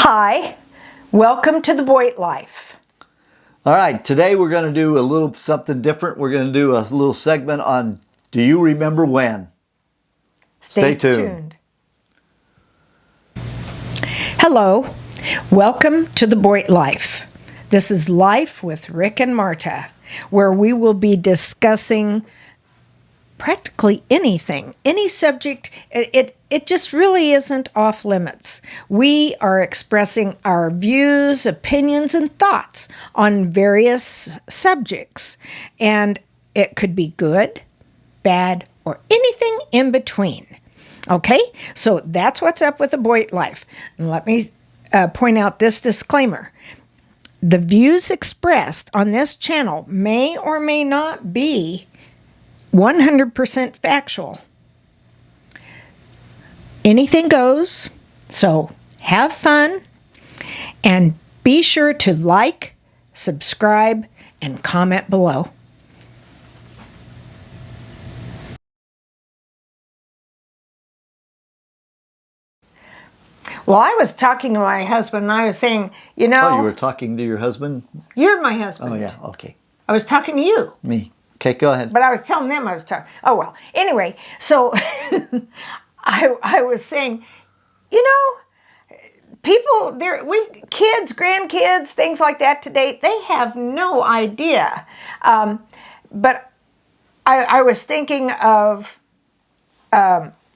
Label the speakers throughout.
Speaker 1: Hi, welcome to the Boyd Life.
Speaker 2: All right, today we're going to do a little something different. We're going to do a little segment on Do You Remember When? Stay tuned.
Speaker 1: Hello, welcome to the Boyd Life. This is Life with Rick and Marta, where we will be discussing practically anything, any subject. It just really isn't off limits. We are expressing our views, opinions, and thoughts on various subjects. And it could be good, bad, or anything in between. Okay? So that's what's up with the Boyd Life. And let me point out this disclaimer. The views expressed on this channel may or may not be 100% factual. Anything goes, so have fun and be sure to like, subscribe, and comment below. Well, I was talking to my husband and I was saying, you know...
Speaker 2: Oh, you were talking to your husband?
Speaker 1: You're my husband.
Speaker 2: Oh, yeah, okay.
Speaker 1: I was talking to you.
Speaker 2: Me. Okay, go ahead.
Speaker 1: But I was telling them I was talking. Oh, well. Anyway, so I was saying, you know, people, we've kids, grandkids, things like that today, they have no idea. But I was thinking of...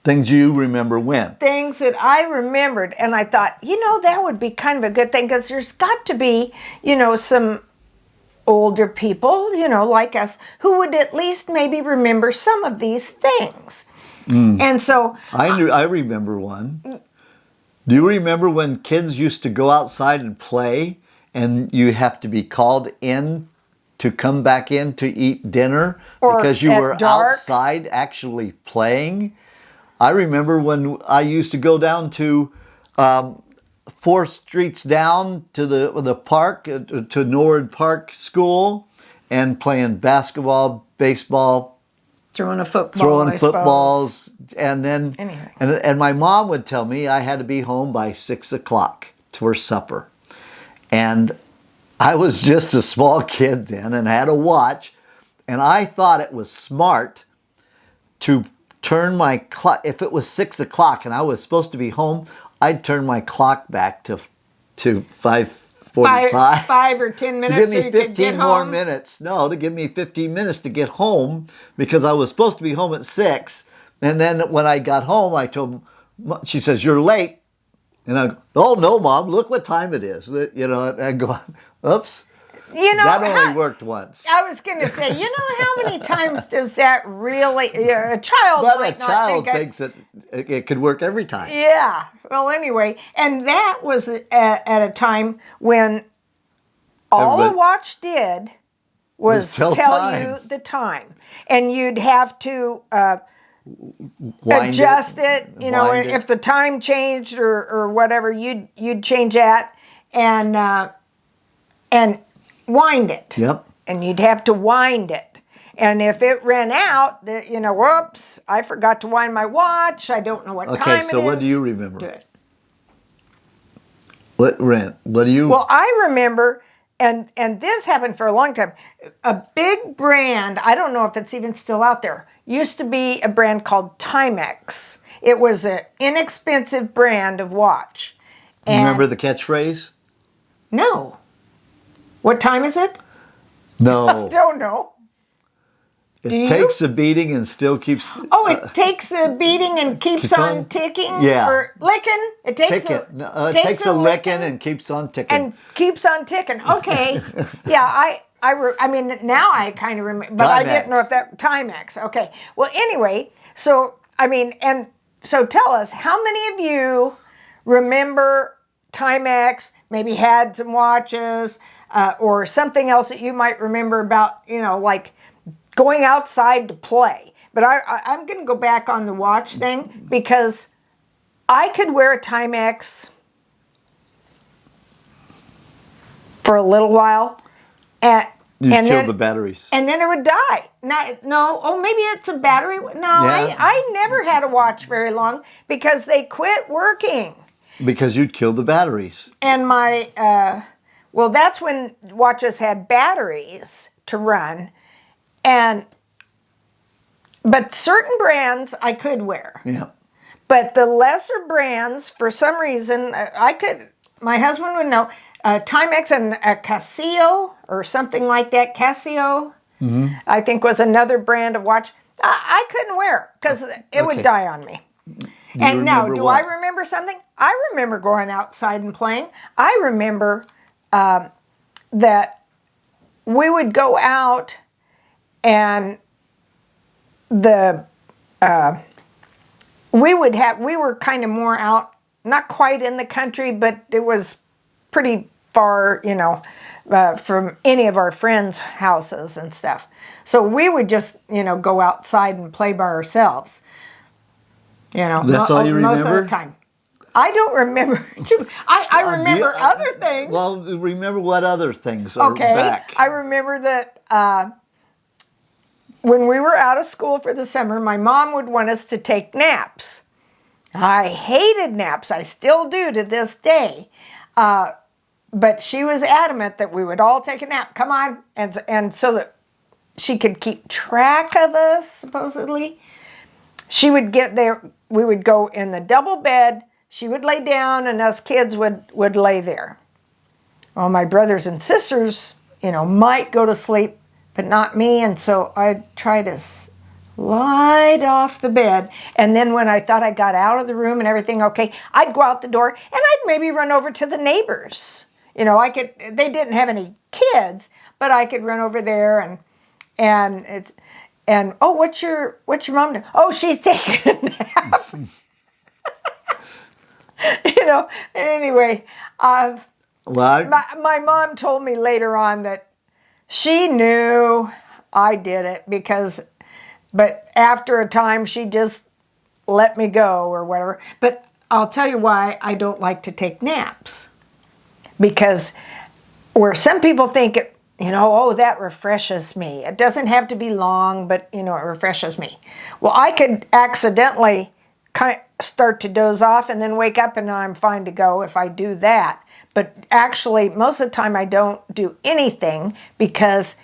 Speaker 2: things you remember when?
Speaker 1: Things that I remembered, and I thought, you know, that would be kind of a good thing, because there's got to be, you know, some older people, you know, like us, who would at least maybe remember some of these things. And so...
Speaker 2: I remember one. Do you remember when kids used to go outside and play, and you have to be called in to come back in to eat dinner because you were outside actually playing? I remember when I used to go down to 4 streets down to the park, to Norwood Park School, and playing basketball, baseball,
Speaker 1: throwing
Speaker 2: footballs, and then and my mom would tell me I had to be home by 6 o'clock for supper. And I was just a small kid then and had a watch, and I thought it was smart to turn my clock. If it was 6 o'clock and I was supposed to be home, I'd turn my clock back to 5:45.
Speaker 1: 5 or 10 minutes.
Speaker 2: To give me 15 more minutes. No, to give me 15 minutes to get home, because I was supposed to be home at 6. And then when I got home, I told Mom, she says, "You're late." And I go, "Oh no, Mom, look what time it is." You know, and I go, "Oops."
Speaker 1: You know,
Speaker 2: that only worked once.
Speaker 1: I was going to say, you know, how many times does that really, a child
Speaker 2: But
Speaker 1: might
Speaker 2: a child thinks that it could work every time.
Speaker 1: Yeah. Well, anyway, and that was at a time when all a watch did was tell you the time. And you'd have to adjust it, you know, if the time changed or whatever, you'd change that and wind it.
Speaker 2: Yep.
Speaker 1: And you'd have to wind it. And if it ran out, you know, whoops, I forgot to wind my watch. I don't know what time it is.
Speaker 2: Okay, so what do you remember? What do you...
Speaker 1: Well, I remember, and this happened for a long time, a big brand, I don't know if it's even still out there, used to be a brand called Timex. It was an inexpensive brand of watch.
Speaker 2: And remember the catchphrase?
Speaker 1: No. What time is it?
Speaker 2: No.
Speaker 1: I don't know.
Speaker 2: It takes a beating and still keeps...
Speaker 1: Oh, it takes a beating and keeps on ticking?
Speaker 2: Yeah.
Speaker 1: Or licking? It takes
Speaker 2: a licking and keeps on ticking.
Speaker 1: And keeps on ticking. Okay. Yeah, I mean, now I kind of remember, but I didn't know if that... Timex. Okay. Well, anyway, so, I mean, and so tell us, how many of you remember Timex, maybe had some watches, or something else that you might remember about, you know, like going outside to play. But I'm going to go back on the watch thing, because I could wear a Timex for a little while, and
Speaker 2: kill the batteries.
Speaker 1: And then it would die. No, oh, maybe it's a battery. No, yeah. I never had a watch very long because they quit working.
Speaker 2: Because you'd kill the batteries.
Speaker 1: And my, well, that's when watches had batteries to run. But certain brands I could wear.
Speaker 2: Yeah.
Speaker 1: But the lesser brands, for some reason, my husband would know, Timex and Casio or something like that. Casio, I think, was another brand of watch. I couldn't wear because it would die on me. And now, do I remember something? I remember going outside and playing. I remember that we would go out and we were kind of more out, not quite in the country, but it was pretty far, from any of our friends' houses and stuff. So we would just, go outside and play by ourselves.
Speaker 2: That's all you remember?
Speaker 1: Most of the time. I don't remember. I remember other things.
Speaker 2: Well, remember what other things are back?
Speaker 1: I remember that when we were out of school for the summer, my mom would want us to take naps. I hated naps. I still do to this day. But she was adamant that we would all take a nap. Come on. And so that she could keep track of us, supposedly. She would get there. We would go in the double bed. She would lay down and us kids would lay there. Well, my brothers and sisters, might go to sleep, but not me. And so I'd try to slide off the bed. And then when I thought I got out of the room and everything okay, I'd go out the door and I'd maybe run over to the neighbors. They didn't have any kids, but I could run over there and oh, what's your mom doing? Oh, she's taking a nap. Anyway, my mom told me later on that she knew I did it but after a time she just let me go or whatever. But I'll tell you why I don't like to take naps. Because where some people think oh, that refreshes me. It doesn't have to be long, but, it refreshes me. Well, I could accidentally kind of start to doze off and then wake up and I'm fine to go if I do that. But actually, most of the time I don't do anything because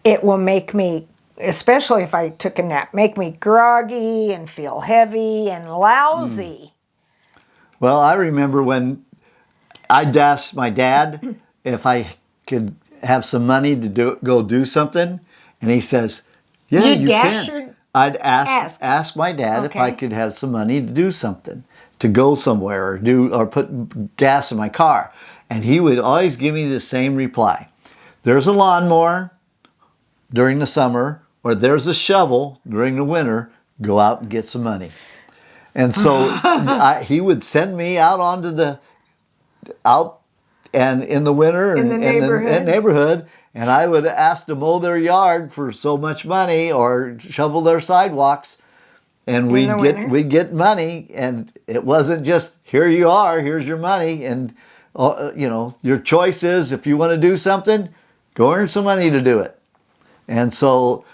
Speaker 1: it will make me, especially if I took a nap, make me groggy and feel heavy and lousy.
Speaker 2: Well, I remember when I'd ask my dad if I could have some money to go do something, and he says, "Yeah, you can." I'd ask my dad if I could have some money to do something, to go somewhere or put gas in my car, and he would always give me the same reply: "There's a lawnmower during the summer, or there's a shovel during the winter. Go out and get some money." And so he would send me out and in the winter
Speaker 1: in the
Speaker 2: neighborhood, and I would ask to mow their yard for so much money or shovel their sidewalks, and we'd get money, and it wasn't just here you are, here's your money, and your choice is if you want to do something, go earn some money to do it. And so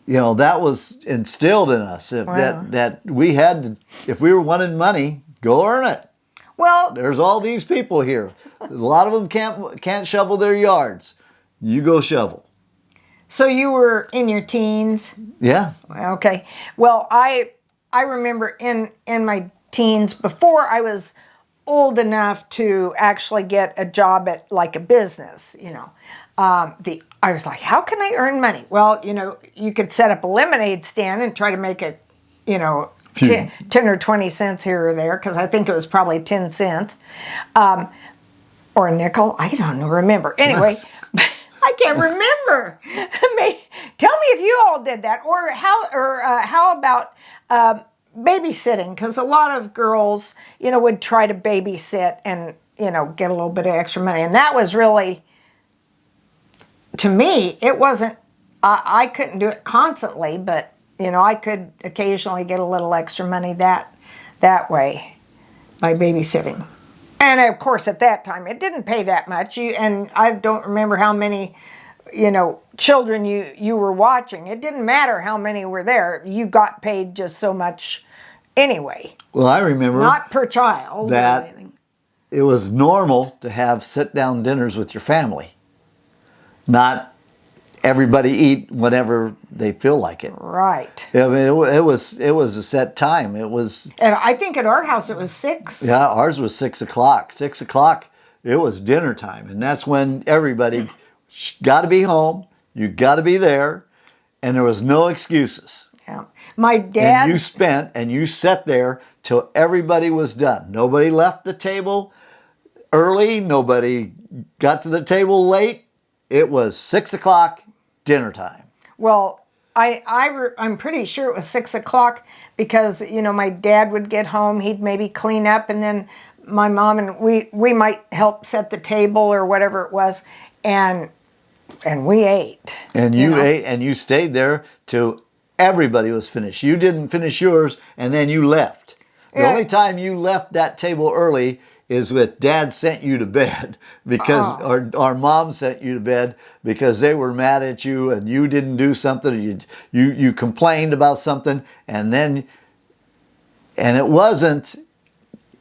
Speaker 2: that was instilled in us that we had to, if we were wanting money, go earn it.
Speaker 1: Well,
Speaker 2: there's all these people here. A lot of them can't shovel their yards. You go shovel.
Speaker 1: So you were in your teens?
Speaker 2: Yeah.
Speaker 1: Okay. Well, I remember in my teens, before I was old enough to actually get a job at like a business, I was like, how can I earn money? Well, you could set up a lemonade stand and try to make it, 10 or 20 cents here or there, because I think it was probably 10 cents. Or a nickel. I don't remember. Anyway, I can't remember. Tell me if you all did that. Or how about babysitting? Because a lot of girls, would try to babysit and, get a little bit of extra money. And that was really, to me, it wasn't, I couldn't do it constantly, but, I could occasionally get a little extra money that way by babysitting. And of course, at that time, it didn't pay that much. And I don't remember how many, children you were watching. It didn't matter how many were there. You got paid just so much anyway.
Speaker 2: Well, I remember
Speaker 1: not per child
Speaker 2: that it was normal to have sit-down dinners with your family, not everybody eat whenever they feel like it.
Speaker 1: Right.
Speaker 2: I mean, it was a set time. It was,
Speaker 1: And I think at our house it was 6.
Speaker 2: yeah, ours was 6 o'clock. 6 o'clock, it was dinner time, and that's when everybody got to be home. You got to be there, and there was no excuses.
Speaker 1: Yeah. My dad.
Speaker 2: And you sat there till everybody was done. Nobody left the table early. Nobody got to the table late. It was 6 o'clock, dinner time.
Speaker 1: Well, I'm pretty sure it was 6 o'clock because, you know, my dad would get home, he'd maybe clean up, and then my mom and we might help set the table or whatever it was, and we ate.
Speaker 2: And you ate, and you stayed there till everybody was finished. You didn't finish yours, and then you left. The
Speaker 1: Yeah.
Speaker 2: only time you left that table early is with Dad sent you to bed because, or our mom sent you to bed because they were mad at you and you didn't do something. You complained about something, and it wasn't,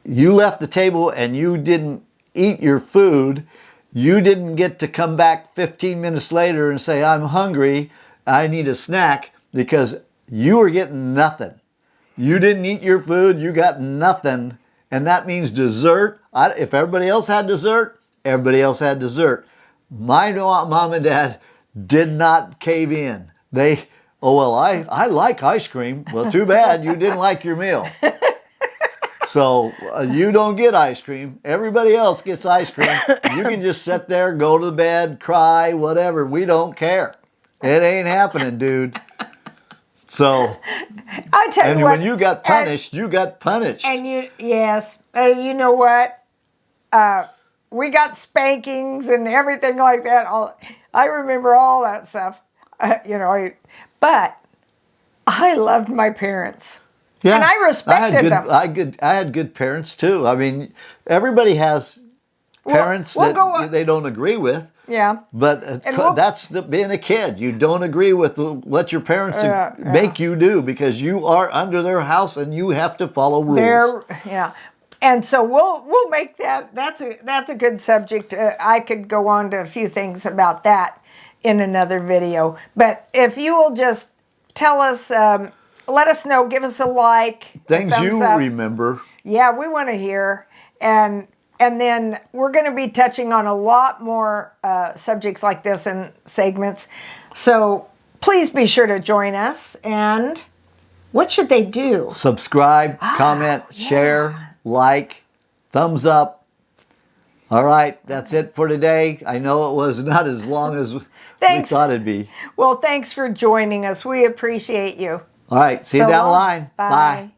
Speaker 2: you left the table and you didn't eat your food. You didn't get to come back 15 minutes later and say, I'm hungry, I need a snack, because you were getting nothing. You didn't eat your food, you got nothing. And that means dessert. If everybody else had dessert, everybody else had dessert. My mom and dad did not cave in. They, oh, well, I like ice cream. Well, too bad you didn't like your meal. So you don't get ice cream. Everybody else gets ice cream. You can just sit there, go to bed, cry, whatever. We don't care. It ain't happening, dude. So,
Speaker 1: I tell
Speaker 2: and
Speaker 1: you what,
Speaker 2: when you got punished, you got punished.
Speaker 1: And yes, you know what? We got spankings and everything like that. I remember all that stuff. But I loved my parents.
Speaker 2: Yeah,
Speaker 1: And I respected them.
Speaker 2: I had good parents too. I mean, everybody has parents that they don't agree with.
Speaker 1: Yeah.
Speaker 2: But that's being a kid. You don't agree with what your parents make you do because you are under their house and you have to follow rules.
Speaker 1: And so we'll make that. That's a good subject. I could go on to a few things about that in another video. But if you will just tell us, let us know, give us a like,
Speaker 2: things
Speaker 1: a thumbs
Speaker 2: you
Speaker 1: up.
Speaker 2: remember.
Speaker 1: Yeah, we want to hear. And then we're going to be touching on a lot more subjects like this in segments. So please be sure to join us. And what should they do?
Speaker 2: Subscribe, comment, share, like, thumbs up. All right, that's it for today. I know it was not as long as we thought it'd be.
Speaker 1: Well, thanks for joining us. We appreciate you.
Speaker 2: All right, see you down the line.
Speaker 1: Bye.